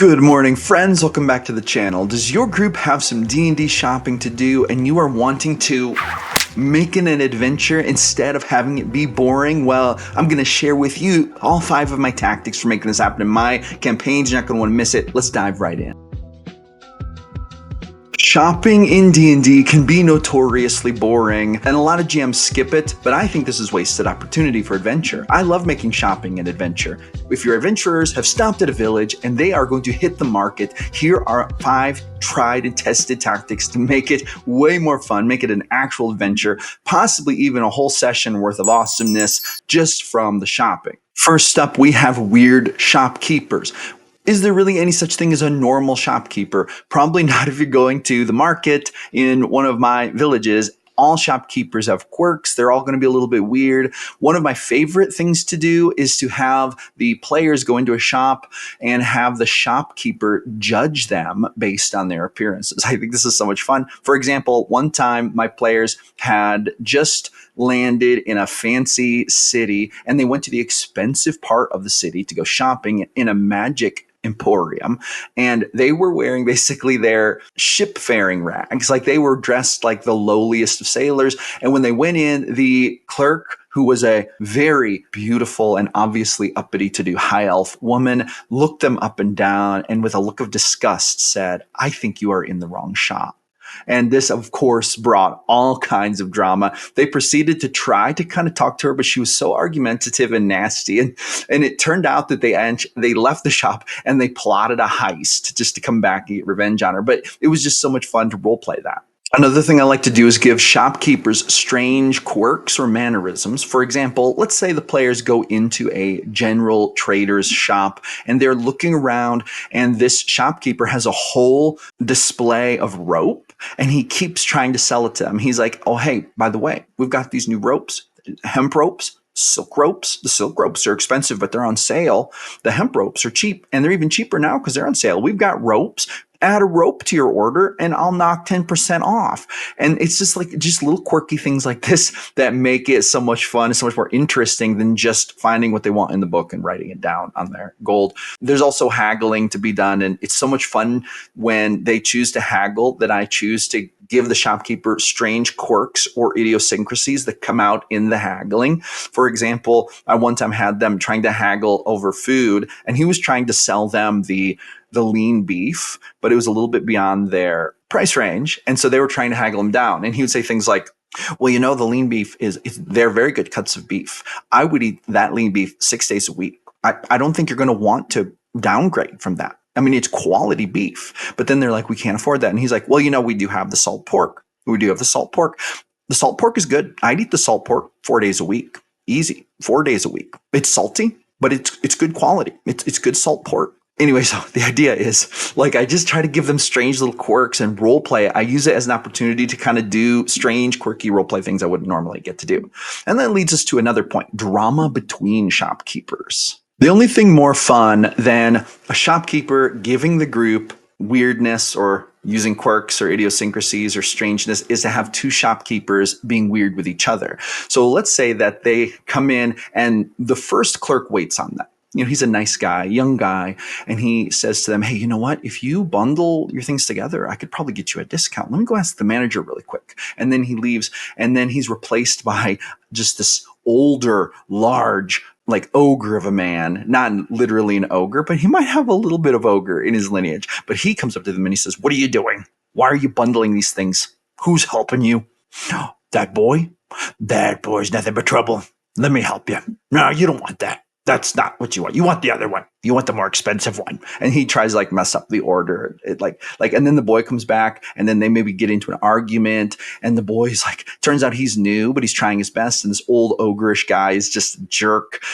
Good morning, friends. Welcome back to the channel. Does your group have some D&D shopping to do and you are wanting to make it an adventure instead of having it be boring? Well, I'm going to share with you all 5 of my tactics for making this happen in my campaigns. You're not going to want to miss it. Let's dive right in. Shopping in D&D can be notoriously boring, and a lot of GMs skip it, but I think this is wasted opportunity for adventure. I love making shopping an adventure. If your adventurers have stopped at a village and they are going to hit the market, here are 5 tried and tested tactics to make it way more fun, make it an actual adventure, possibly even a whole session worth of awesomeness just from the shopping. First up, we have weird shopkeepers. Is there really any such thing as a normal shopkeeper? Probably not if you're going to the market in one of my villages. All shopkeepers have quirks. They're all going to be a little bit weird. One of my favorite things to do is to have the players go into a shop and have the shopkeeper judge them based on their appearances. I think this is so much fun. For example, one time my players had just landed in a fancy city and they went to the expensive part of the city to go shopping in a magic emporium, and they were wearing basically their shipfaring rags. Like, they were dressed like the lowliest of sailors. And when they went in, the clerk, who was a very beautiful and obviously uppity to do high elf woman, looked them up and down and with a look of disgust said, "I think you are in the wrong shop." And this, of course, brought all kinds of drama. They proceeded to try to kind of talk to her, but she was so argumentative and nasty. And it turned out that they left the shop and they plotted a heist just to come back and get revenge on her. But it was just so much fun to role play that. Another thing I like to do is give shopkeepers strange quirks or mannerisms. For example, let's say the players go into a general trader's shop and they're looking around, and this shopkeeper has a whole display of rope and he keeps trying to sell it to them. He's like, "Oh, hey, by the way, we've got these new ropes, hemp ropes, silk ropes. The silk ropes are expensive, but they're on sale. The hemp ropes are cheap, and they're even cheaper now because they're on sale. We've got ropes. Add a rope to your order and I'll knock 10% off." And it's just little quirky things like this that make it so much fun and so much more interesting than just finding what they want in the book and writing it down on their gold. There's also haggling to be done, and it's so much fun when they choose to haggle that I choose to give the shopkeeper strange quirks or idiosyncrasies that come out in the haggling. For example, I one time had them trying to haggle over food, and he was trying to sell them the lean beef, but it was a little bit beyond their price range. And so they were trying to haggle him down. And he would say things like, "Well, the lean beef they're very good cuts of beef. I would eat that lean beef 6 days a week. I don't think you're going to want to downgrade from that. I mean, it's quality beef." But then they're like, "We can't afford that." And he's like, "Well, we do have the salt pork. We do have the salt pork. The salt pork is good. I'd eat the salt pork 4 days a week. Easy. 4 days a week. It's salty, but it's good quality. It's good salt pork." Anyway, so the idea is, I just try to give them strange little quirks and role play. I use it as an opportunity to kind of do strange, quirky role play things I wouldn't normally get to do. And that leads us to another point: drama between shopkeepers. The only thing more fun than a shopkeeper giving the group weirdness or using quirks or idiosyncrasies or strangeness is to have 2 shopkeepers being weird with each other. So let's say that they come in and the first clerk waits on them. He's a nice guy, young guy, and he says to them, "Hey, you know what? If you bundle your things together, I could probably get you a discount. Let me go ask the manager really quick." And then he leaves, and then he's replaced by just this older, large, ogre of a man. Not literally an ogre, but he might have a little bit of ogre in his lineage. But he comes up to them and he says, "What are you doing? Why are you bundling these things? Who's helping you?" "That boy? That boy's nothing but trouble. Let me help you." "No, you don't want that. That's not what you want. You want the other one. You want the more expensive one." And he tries to mess up the order. And then the boy comes back, and then they maybe get into an argument, and the boy's turns out he's new, but he's trying his best. And this old ogreish guy is just a jerk.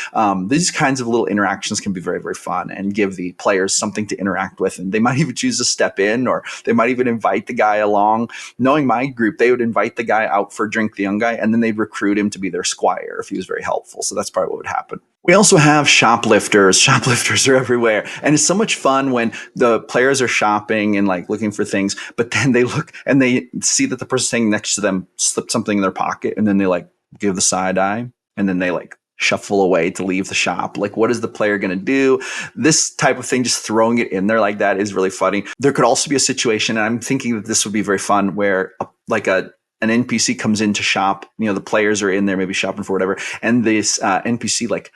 These kinds of little interactions can be very, very fun and give the players something to interact with. And they might even choose to step in, or they might even invite the guy along. Knowing my group, they would invite the guy out for a drink, the young guy, and then they'd recruit him to be their squire if he was very helpful. So that's probably what would happen. We also have shoplifters. Shoplifters are everywhere. And it's so much fun when the players are shopping and looking for things, but then they look and they see that the person standing next to them slipped something in their pocket, and then they give the side eye, and then they shuffle away to leave the shop. Like, what is the player going to do? This type of thing, just throwing it in there like that is really funny. There could also be a situation, and I'm thinking that this would be very fun, where an NPC comes into shop. The players are in there, maybe shopping for whatever, and this NPC like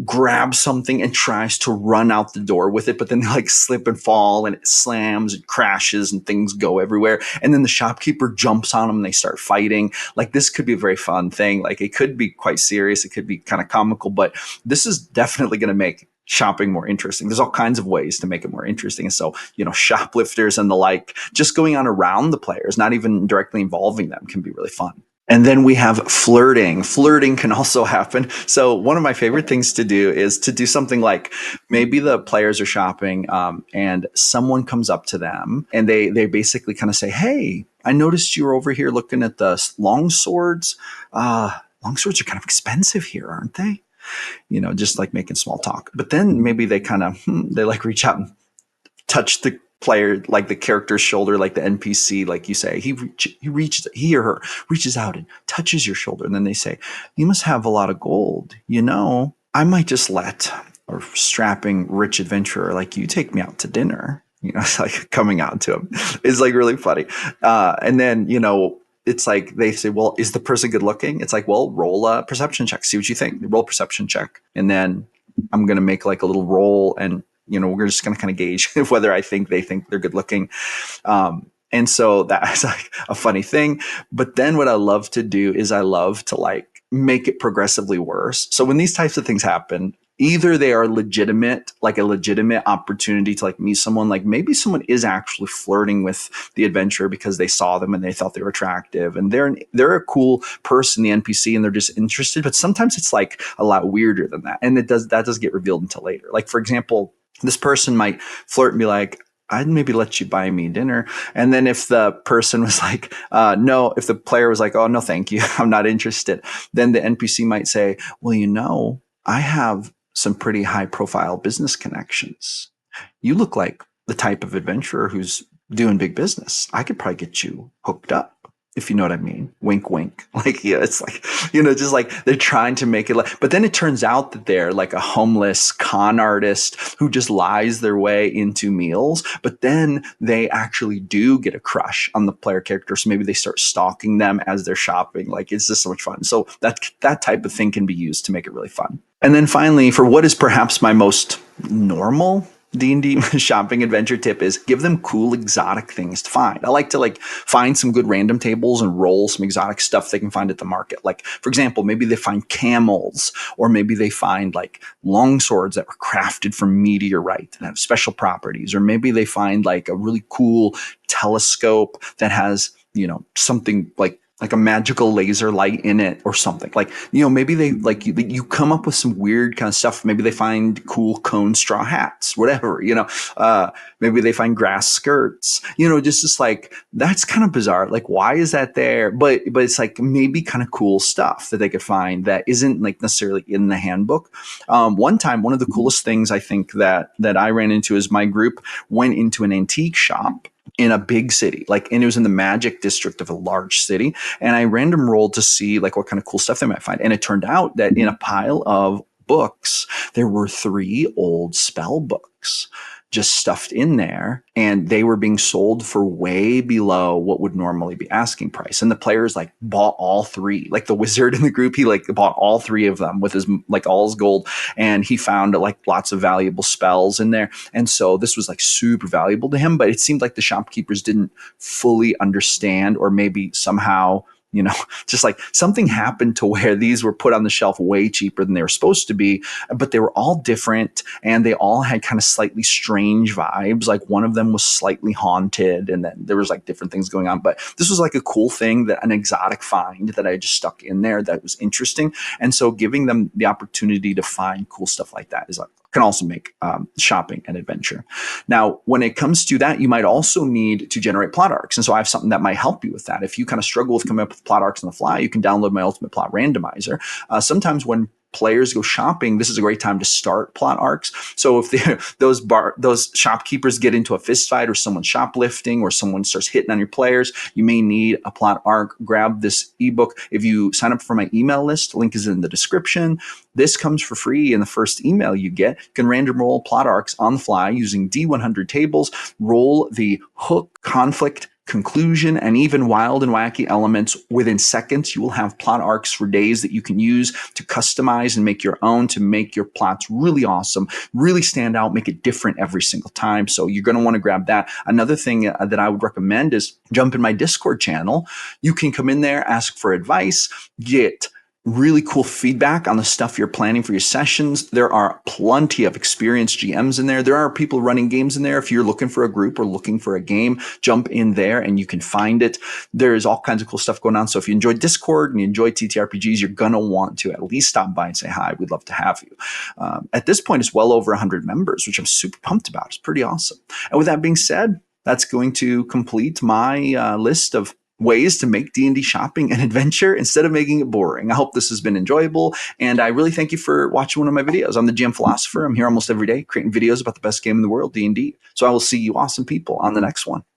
grabs something and tries to run out the door with it, but then they like slip and fall and it slams and crashes and things go everywhere. And then the shopkeeper jumps on them and they start fighting. Like, this could be a very fun thing. Like, it could be quite serious. It could be kind of comical, but this is definitely going to make shopping more interesting. There's all kinds of ways to make it more interesting. And so, shoplifters and the like, just going on around the players, not even directly involving them, can be really fun. And then we have flirting. Flirting can also happen. So one of my favorite things to do is to do something like, maybe the players are shopping and someone comes up to them and they basically kind of say, hey, I noticed you were over here looking at the long swords. Long swords are kind of expensive here, aren't they? Just like making small talk. But then maybe they kind of, they like reach out and touch the player, like the character's shoulder, like the NPC, like you say, he or her reaches out and touches your shoulder. And then they say, you must have a lot of gold. I might just let a strapping rich adventurer like you take me out to dinner. It's like coming out to him. It's like really funny. And then, it's like they say, well, is the person good looking? It's like, well, roll a perception check. See what you think. Roll a perception check. And then I'm going to make like a little roll, and we're just going to kind of gauge whether they think they're good looking. And so that's like a funny thing. But then what I love to do is I love to like make it progressively worse. So when these types of things happen, either they are legitimate, like a legitimate opportunity to like meet someone, like maybe someone is actually flirting with the adventurer because they saw them and they thought they were attractive and they're a cool person, the NPC, and they're just interested. But sometimes it's like a lot weirder than that. And that does get revealed until later. Like, for example, this person might flirt and be like, I'd maybe let you buy me dinner. And then if the person was like, no, if the player was like, oh, no, thank you, I'm not interested, then the NPC might say, well, I have some pretty high profile business connections. You look like the type of adventurer who's doing big business. I could probably get you hooked up, if you know what I mean. Wink, wink. Like, yeah, it's like, just like they're trying to make it like, but then it turns out that they're like a homeless con artist who just lies their way into meals. But then they actually do get a crush on the player character. So maybe they start stalking them as they're shopping. Like, it's just so much fun. So that type of thing can be used to make it really fun. And then finally, for what is perhaps my most normal D&D shopping adventure tip, is give them cool exotic things to find. I like to like find some good random tables and roll some exotic stuff they can find at the market. Like, for example, maybe they find camels, or maybe they find like long swords that were crafted from meteorite and have special properties, or maybe they find like a really cool telescope that has, something like a magical laser light in it or something. Like, maybe they like you come up with some weird kind of stuff. Maybe they find cool cone straw hats, whatever, maybe they find grass skirts, just like, that's kind of bizarre. Like, why is that there? But it's like maybe kind of cool stuff that they could find that isn't like necessarily in the handbook. One time, one of the coolest things I think that I ran into is my group went into an antique shop in a big city, and it was in the magic district of a large city. And I random rolled to see like what kind of cool stuff they might find. And it turned out that in a pile of books, there were 3 old spell books just stuffed in there, and they were being sold for way below what would normally be asking price. And the players like bought all 3, like the wizard in the group, he like bought all 3 of them with his like all his gold, and he found like lots of valuable spells in there. And so this was like super valuable to him, but it seemed like the shopkeepers didn't fully understand, or maybe somehow, just like something happened to where these were put on the shelf way cheaper than they were supposed to be, but they were all different and they all had kind of slightly strange vibes. Like, one of them was slightly haunted, and then there was like different things going on. But this was like a cool thing, that an exotic find that I just stuck in there that was interesting. And so giving them the opportunity to find cool stuff like that is can also make shopping an adventure. Now, when it comes to that, you might also need to generate plot arcs. And so I have something that might help you with that. If you kind of struggle with coming up with plot arcs on the fly, you can download my Ultimate Plot Randomizer. Sometimes when players go shopping, this is a great time to start plot arcs. So if those shopkeepers get into a fist fight, or someone's shoplifting, or someone starts hitting on your players, you may need a plot arc. Grab this ebook. If you sign up for my email list, link is in the description. This comes for free in the first email you get. You can random roll plot arcs on the fly using D100 tables, roll the hook, conflict, conclusion, and even wild and wacky elements within seconds. You will have plot arcs for days that you can use to customize and make your own, to make your plots really awesome, really stand out, make it different every single time. So you're going to want to grab that. Another thing that I would recommend is jump in my Discord channel. You can come in there, ask for advice, get really cool feedback on the stuff you're planning for your sessions. There are plenty of experienced GMs in there. There are people running games in there. If you're looking for a group or looking for a game, jump in there and you can find it. There's all kinds of cool stuff going on. So if you enjoy Discord and you enjoy TTRPGs, you're going to want to at least stop by and say hi. We'd love to have you. At this point, it's well over 100 members, which I'm super pumped about. It's pretty awesome. And with that being said, that's going to complete my list of ways to make D&D shopping an adventure instead of making it boring. I hope this has been enjoyable, and I really thank you for watching one of my videos. I'm the GM Philosopher. I'm here almost every day creating videos about the best game in the world, D&D. So I will see you awesome people on the next one.